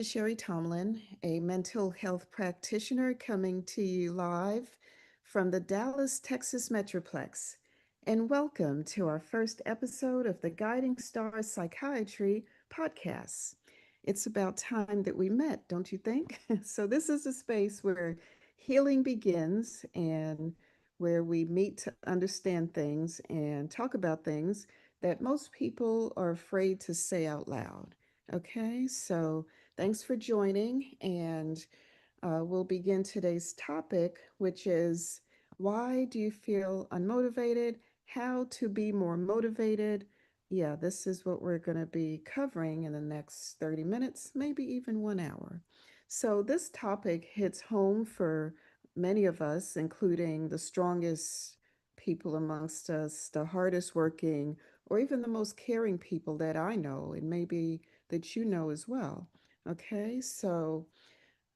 Sheri Tomlin, a mental health practitioner coming to you live from the Dallas, Texas Metroplex. And welcome to our first episode of the Guiding Star Psychiatry podcast. It's about time that we met, don't you think? So, this is a space where healing begins and where we meet to understand things and talk about things that most people are afraid to say out loud. Okay, so thanks for joining, and we'll begin today's topic, which is why do you feel unmotivated? How to be more motivated? Yeah, this is what we're going to be covering in the next 30 minutes, maybe even 1 hour. So, this topic hits home for many of us, including the strongest people amongst us, the hardest working, or even the most caring people that I know, and maybe that you know as well. Okay, so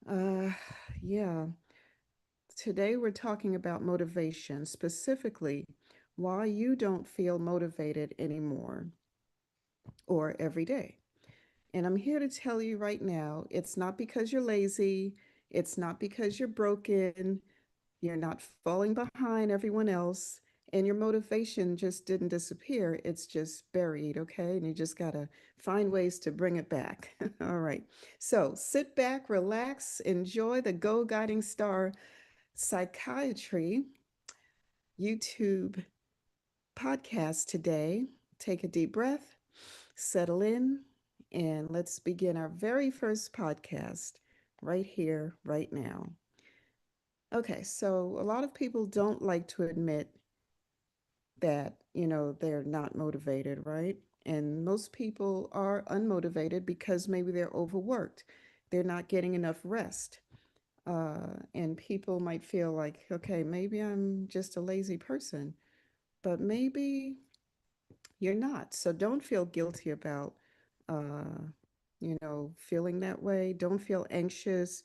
uh, yeah, today we're talking about motivation, specifically why you don't feel motivated anymore or every day. And I'm here to tell you right now, it's not because you're lazy, it's not because you're broken, you're not falling behind everyone else, and your motivation just didn't disappear. It's just buried, okay? And you just got to find ways to bring it back. All right. So sit back, relax, enjoy the Go Guiding Star Psychiatry YouTube podcast today. Take a deep breath, settle in, and let's begin our very first podcast right here, right now. Okay, so a lot of people don't like to admit that, they're not motivated, right? And most people are unmotivated because maybe they're overworked. They're not getting enough rest. And people might feel like, okay, maybe I'm just a lazy person, but maybe you're not. So don't feel guilty about, feeling that way. Don't feel anxious.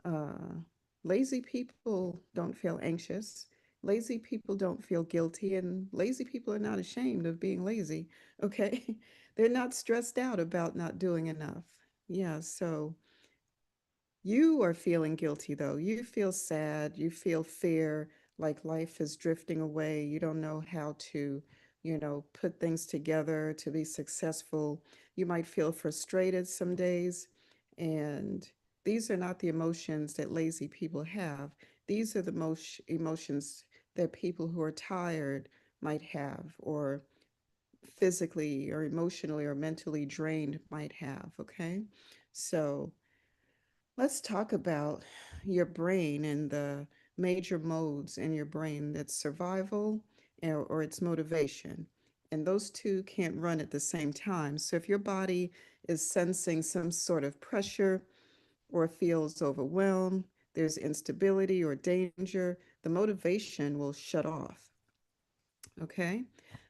Uh, Lazy people don't feel anxious. Lazy people don't feel guilty, and lazy people are not ashamed of being lazy. Okay. They're not stressed out about not doing enough. Yeah. So you are feeling guilty, though. You feel sad. You feel fear, like life is drifting away. You don't know how to, put things together to be successful. You might feel frustrated some days. And these are not the emotions that lazy people have. These are the most emotions that people who are tired might have, or physically or emotionally or mentally drained might have. Okay. So, let's talk about your brain and the major modes in your brain, that's survival or it's motivation. And those two can't run at the same time. So if your body is sensing some sort of pressure or feels overwhelmed, there's instability or danger, the motivation will shut off. Okay?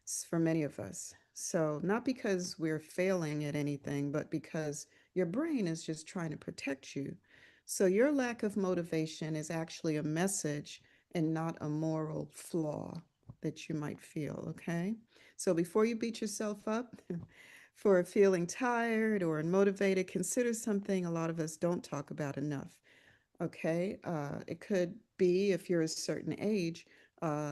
It's for many of us. So, not because we're failing at anything, but because your brain is just trying to protect you. So, your lack of motivation is actually a message and not a moral flaw that you might feel. Okay? So, before you beat yourself up for feeling tired or unmotivated, consider something a lot of us don't talk about enough. Okay. It could be if you're a certain age,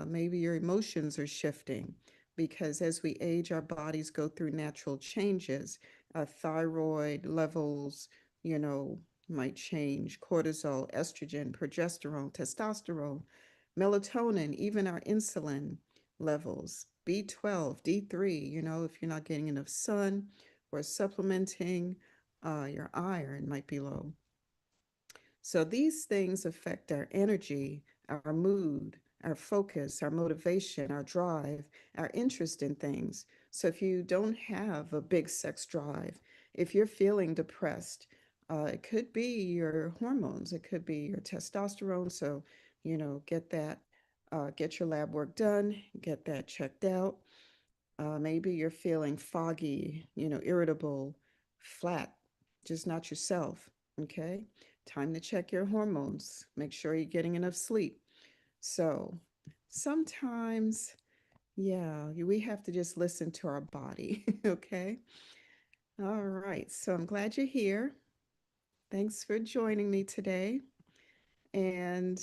maybe your emotions are shifting because as we age, our bodies go through natural changes. Thyroid levels, you know, might change, cortisol, estrogen, progesterone, testosterone, melatonin, even our insulin levels, B12, D3, if you're not getting enough sun or supplementing, your iron might be low. So these things affect our energy, our mood, our focus, our motivation, our drive, our interest in things. So if you don't have a big sex drive, if you're feeling depressed, it could be your hormones, it could be your testosterone. So, get that, get your lab work done, get that checked out. Maybe you're feeling foggy, irritable, flat, just not yourself. Okay. Time to check your hormones. Make sure you're getting enough sleep. So sometimes, yeah, we have to just listen to our body. Okay. All right. So I'm glad you're here. Thanks for joining me today. And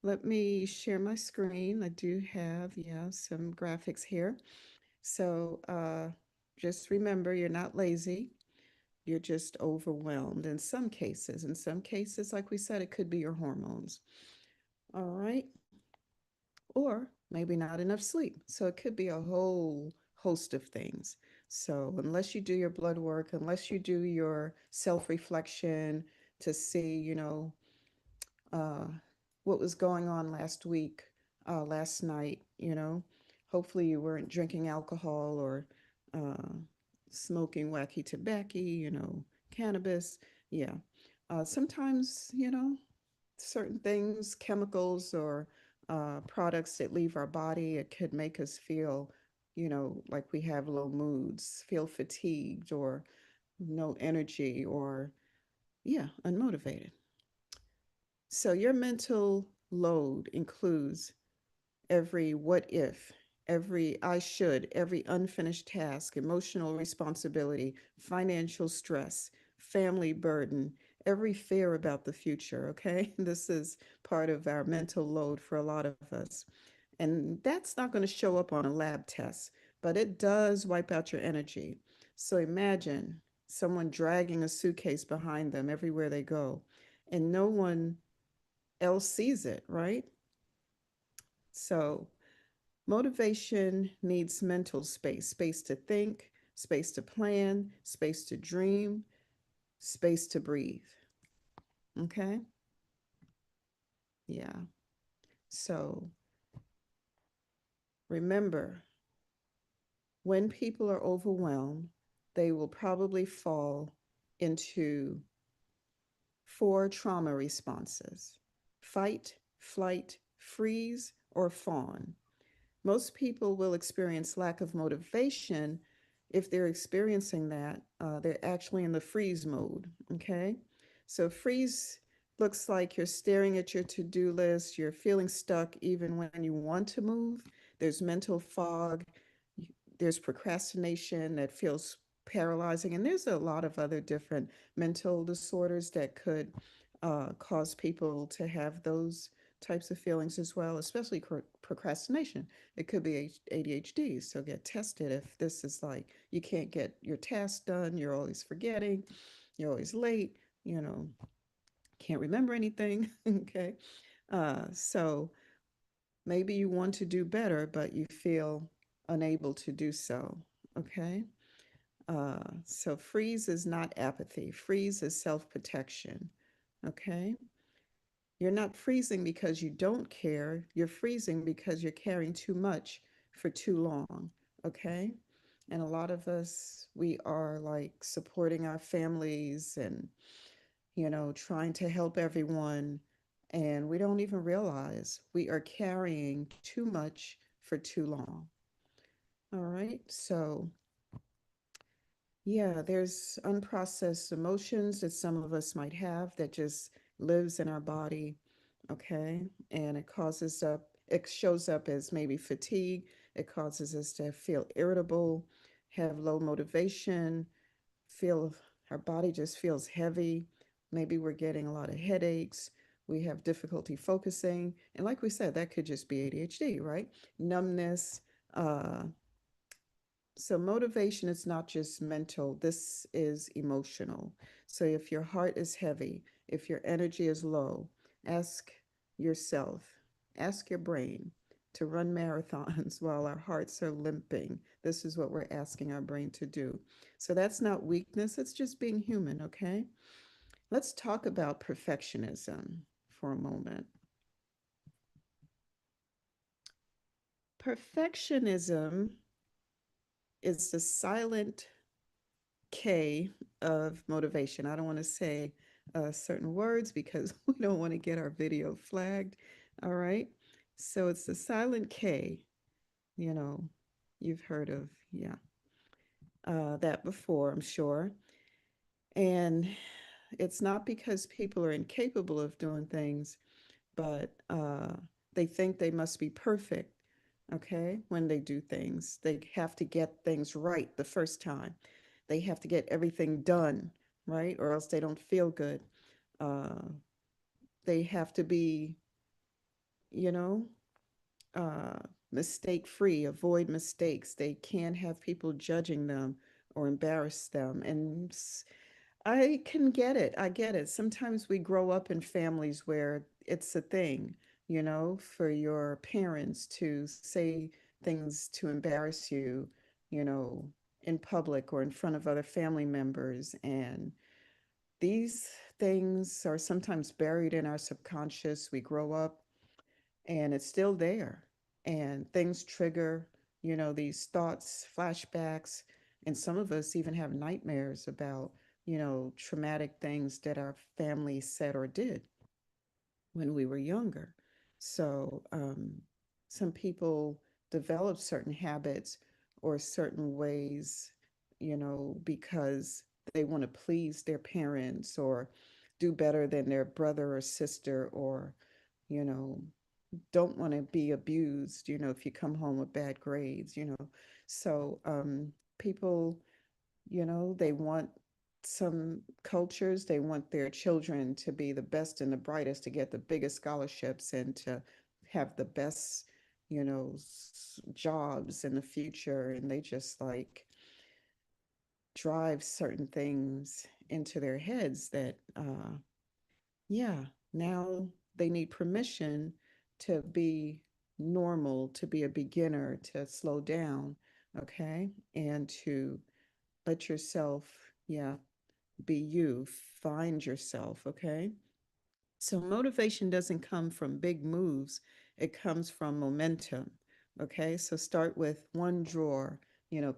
let me share my screen. I do have, yeah, some graphics here. So just remember, you're not lazy. You're just overwhelmed in some cases. In some cases, like we said, it could be your hormones. All right. Or maybe not enough sleep. So it could be a whole host of things. So unless you do your blood work, unless you do your self-reflection to see, uh, what was going on last week, last night, hopefully you weren't drinking alcohol or uh, smoking wacky tobacco, cannabis. Yeah. Sometimes, certain things, chemicals or products that leave our body, it could make us feel, like we have low moods, feel fatigued or no energy or, yeah, unmotivated. So your mental load includes every what if, every I should, every unfinished task, emotional responsibility, financial stress, family burden, every fear about the future. Okay. This is part of our mental load for a lot of us. And that's not going to show up on a lab test, but it does wipe out your energy. So imagine someone dragging a suitcase behind them everywhere they go, and no one else sees it, right? So motivation needs mental space, space to think, space to plan, space to dream, space to breathe. Okay? Yeah. So remember, when people are overwhelmed, they will probably fall into four trauma responses: fight, flight, freeze, or fawn. Most people will experience lack of motivation. If they're experiencing that, they're actually in the freeze mode. Okay. So, freeze looks like you're staring at your to do list, you're feeling stuck even when you want to move. There's mental fog, there's procrastination that feels paralyzing, and there's a lot of other different mental disorders that could cause people to have those types of feelings as well, especially procrastination. It could be ADHD, so get tested if this is like you can't get your task done, you're always forgetting, you're always late, you know, can't remember anything. Okay. So maybe you want to do better, but you feel unable to do so. Okay. So freeze is not apathy, freeze is self protection. Okay. You're not freezing because you don't care. You're freezing because you're carrying too much for too long. Okay. And a lot of us, we are like supporting our families and, trying to help everyone. And we don't even realize we are carrying too much for too long. All right. So, yeah, there's unprocessed emotions that some of us might have that just lives in our body, okay? And it shows up as maybe fatigue. It causes us to feel irritable, have low motivation, feel our body just feels heavy. Maybe we're getting a lot of headaches. We have difficulty focusing. And like we said, that could just be ADHD, right? Numbness, so motivation is not just mental, this is emotional. So if your heart is heavy, if your energy is low, ask yourself, ask your brain to run marathons while our hearts are limping. This is what we're asking our brain to do. So that's not weakness, it's just being human, okay? Let's talk about perfectionism for a moment. Perfectionism is the silent K of motivation. I don't want to say certain words because we don't want to get our video flagged. All right. So it's the silent K, you know, you've heard of, yeah, that before, I'm sure. And it's not because people are incapable of doing things, but they think they must be perfect, okay, when they do things. They have to get things right the first time. They have to get everything done, right? Or else they don't feel good. Uh, they have to be, you know, uh, mistake free, avoid mistakes. They can't have people judging them or embarrass them. And I can get it. I get it. Sometimes we grow up in families where it's a thing, for your parents to say things to embarrass you, you know, in public or in front of other family members. And these things are sometimes buried in our subconscious. We grow up and it's still there. And things trigger, these thoughts, flashbacks, and some of us even have nightmares about, traumatic things that our family said or did when we were younger. So, some people develop certain habits or certain ways, because they want to please their parents or do better than their brother or sister, or, you know, don't want to be abused, if you come home with bad grades. So people, they want some cultures, they want their children to be the best and the brightest, to get the biggest scholarships and to have the best, jobs in the future. And they just like drive certain things into their heads that yeah, now they need permission to be normal, to be a beginner, to slow down, okay? And to let yourself, yeah, be you, find yourself, okay? So motivation doesn't come from big moves, it comes from momentum, okay? So start with one drawer,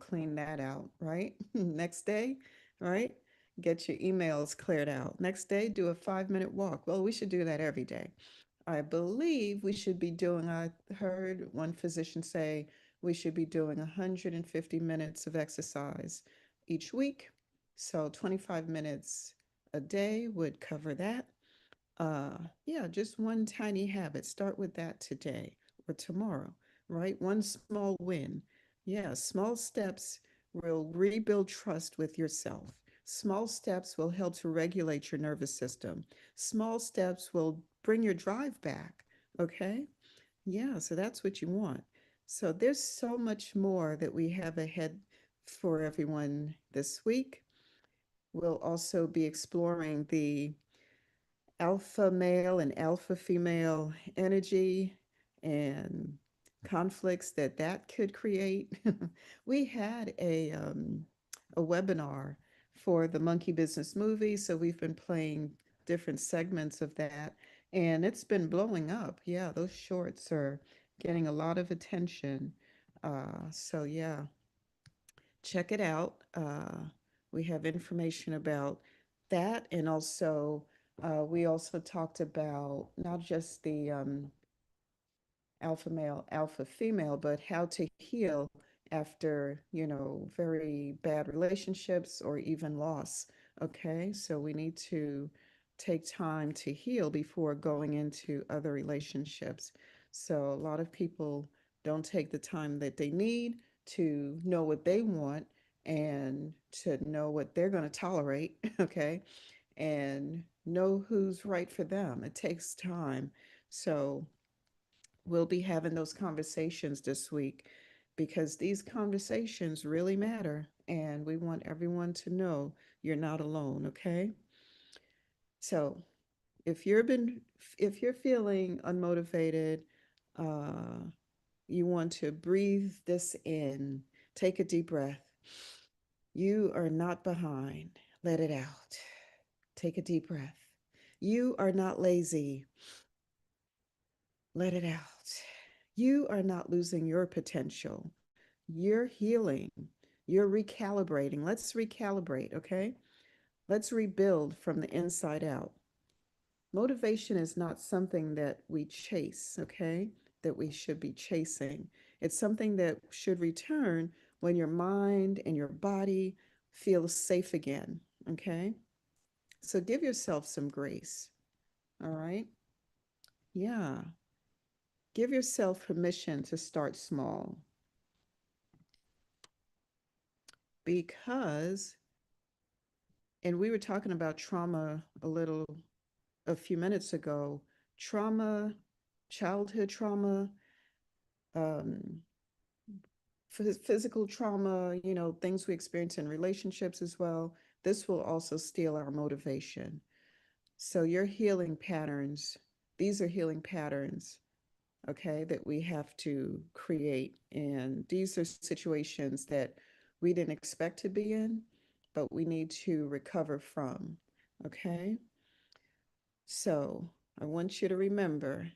clean that out, right? Next day, right? Get your emails cleared out. Next day, do a 5-minute walk. Well, we should do that every day. I believe we should be doing, I heard one physician say we should be doing 150 minutes of exercise each week. So 25 minutes a day would cover that. Yeah, just one tiny habit. Start with that today or tomorrow, right? One small win. Yeah, small steps will rebuild trust with yourself. Small steps will help to regulate your nervous system. Small steps will bring your drive back. Okay? Yeah, so that's what you want. So there's so much more that we have ahead for everyone this week. We'll also be exploring the alpha male and alpha female energy and conflicts that could create. We had a webinar for the Monkey Business movie, so we've been playing different segments of that, and it's been blowing up. Yeah, those shorts are getting a lot of attention. So yeah, check it out. We have information about that, and also we also talked about not just the alpha male, alpha female, but how to heal after, very bad relationships or even loss. Okay, so we need to take time to heal before going into other relationships. So a lot of people don't take the time that they need to know what they want and to know what they're going to tolerate, okay, and know who's right for them. It takes time. So we'll be having those conversations this week because these conversations really matter and we want everyone to know you're not alone, okay? So, if you're been if you're feeling unmotivated, uh you want to breathe this in. Take a deep breath. You are not behind. Let it out. Take a deep breath. You are not lazy. Let it out. You are not losing your potential. You're healing. You're recalibrating. Let's recalibrate, okay? Let's rebuild from the inside out. Motivation is not something that we chase, okay? That we should be chasing. It's something that should return when your mind and your body feel safe again, okay? So give yourself some grace, all right? Yeah. Give yourself permission to start small because, and we were talking about trauma a little a few minutes ago, trauma, childhood trauma, um, physical trauma, things we experience in relationships as well, this will also steal our motivation. So, your healing patterns, these are healing patterns, okay, that we have to create. And these are situations that we didn't expect to be in, but we need to recover from, okay? So, I want you to remember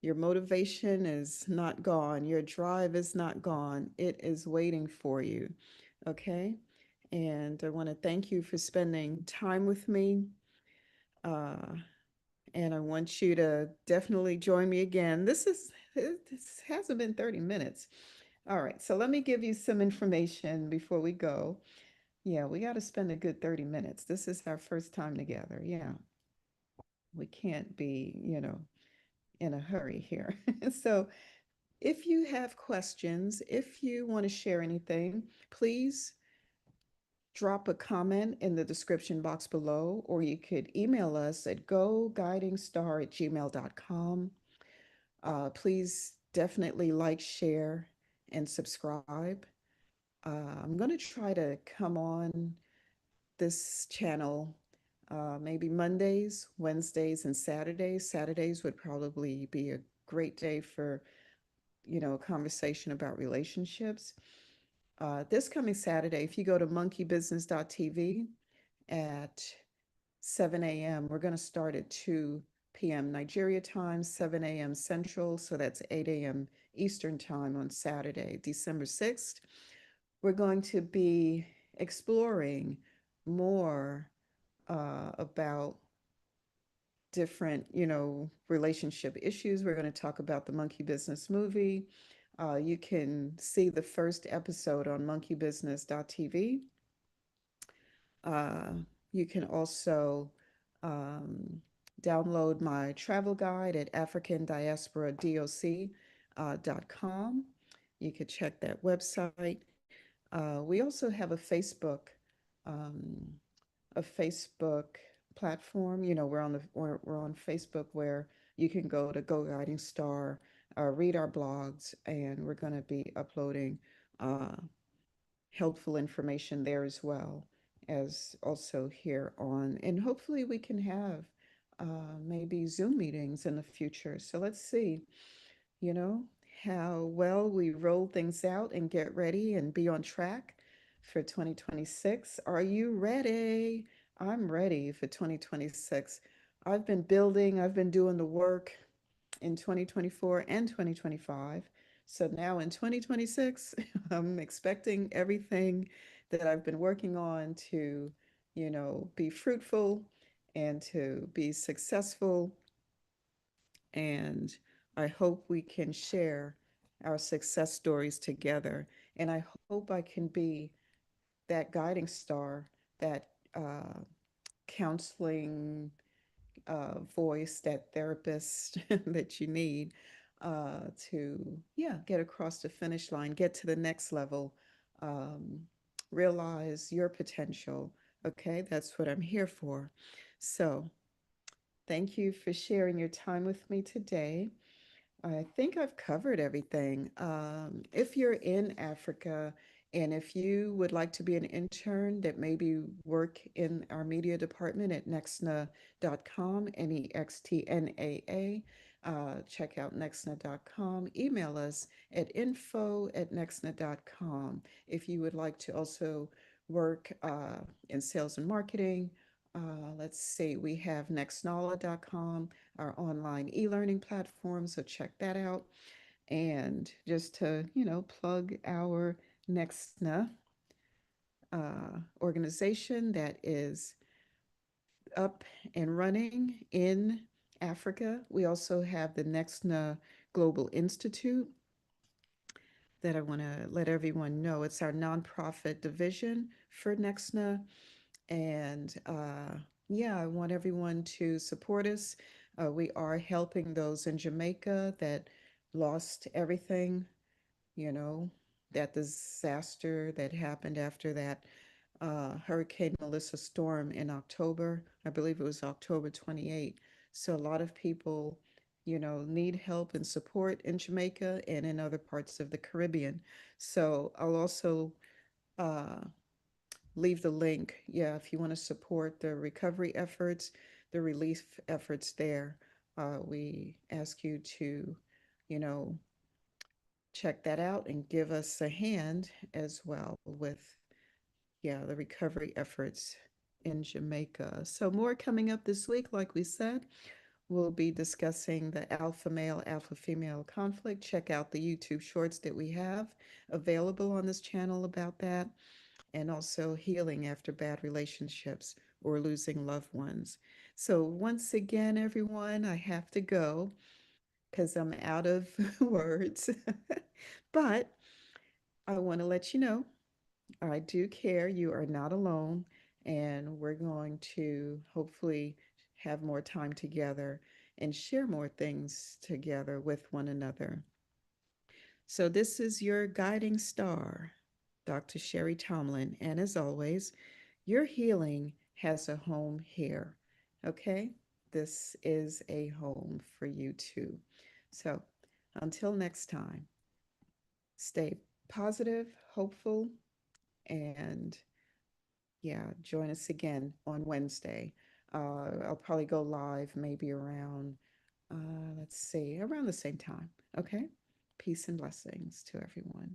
your motivation is not gone. Your drive is not gone. It is waiting for you. Okay. And I want to thank you for spending time with me. Uh, and I want you to definitely join me again. This hasn't been 30 minutes. All right. So let me give you some information before we go. Yeah, we got to spend a good 30 minutes. This is our first time together. Yeah. We can't be, in a hurry here. So, if you have questions, if you want to share anything, please drop a comment in the description box below, or you could email us at goguidingstar@gmail.com. Please definitely like, share, and subscribe. I'm going to try to come on this channel maybe Mondays, Wednesdays, and Saturdays. Saturdays would probably be a great day for a conversation about relationships. This coming Saturday, if you go to monkeybusiness.tv at 7 a.m., we're going to start at 2 p.m. Nigeria time, 7 a.m. Central. So that's 8 a.m. Eastern time on Saturday, December 6th. We're going to be exploring more about different, relationship issues. We're going to talk about the Monkey Business movie. You can see the first episode on monkeybusiness.tv. Uh, you can also um, download my travel guide at africandiasporadoc.com. You could check that website. We also have um, a Facebook platform. We're on Facebook where you can go to Go Guiding Star, read our blogs, and we're going to be uploading uh, helpful information there as well as also here on. And hopefully we can have maybe Zoom meetings in the future. So let's see, you know, how well we roll things out and get ready and be on track for 2026. Are you ready? I'm ready for 2026. I've been building, I've been doing the work in 2024 and 2025. So now in 2026, I'm expecting everything that I've been working on to, be fruitful and to be successful, and I hope we can share our success stories together. And I hope I can be that guiding star, that counseling voice, that therapist that you need to, yeah, get across the finish line, get to the next level, um, realize your potential. Okay, that's what I'm here for. So, thank you for sharing your time with me today. I think I've covered everything. If you're in Africa and if you would like to be an intern that maybe work in our media department at nextna.com, Nextnaa, check out nextna.com. Email us at info@nextna.com. If you would like to also work in sales and marketing, let's see, we have nextnala.com, our online e-learning platform, so check that out. And just to, plug our Nextna organization that is up and running in Africa. We also have the Nextna Global Institute that I want to let everyone know. It's our nonprofit division for Nextna. And yeah, I want everyone to support us. We are helping those in Jamaica that lost everything, you know, that disaster that happened after that Hurricane Melissa storm in October. I believe it was October 28th. So a lot of people, need help and support in Jamaica and in other parts of the Caribbean. So I'll also uh, leave the link. Yeah, if you want to support the recovery efforts, the relief efforts there, we ask you to, you know, check that out and give us a hand as well with, yeah, the recovery efforts in Jamaica. So, more coming up this week, like we said. We'll be discussing the alpha male, alpha female conflict. Check out the YouTube shorts that we have available on this channel about that, and also healing after bad relationships or losing loved ones. So, once again, everyone, I have to go because I'm out of words. But I want to let you know I do care. You are not alone. And we're going to hopefully have more time together and share more things together with one another. So, this is your guiding star, Dr. Sheri Tomlin. And as always, your healing has a home here. Okay? This is a home for you too. So, until next time, stay positive, hopeful, and yeah, join us again on Wednesday. I'll probably go live maybe around, let's see, around the same time. Okay? Peace and blessings to everyone.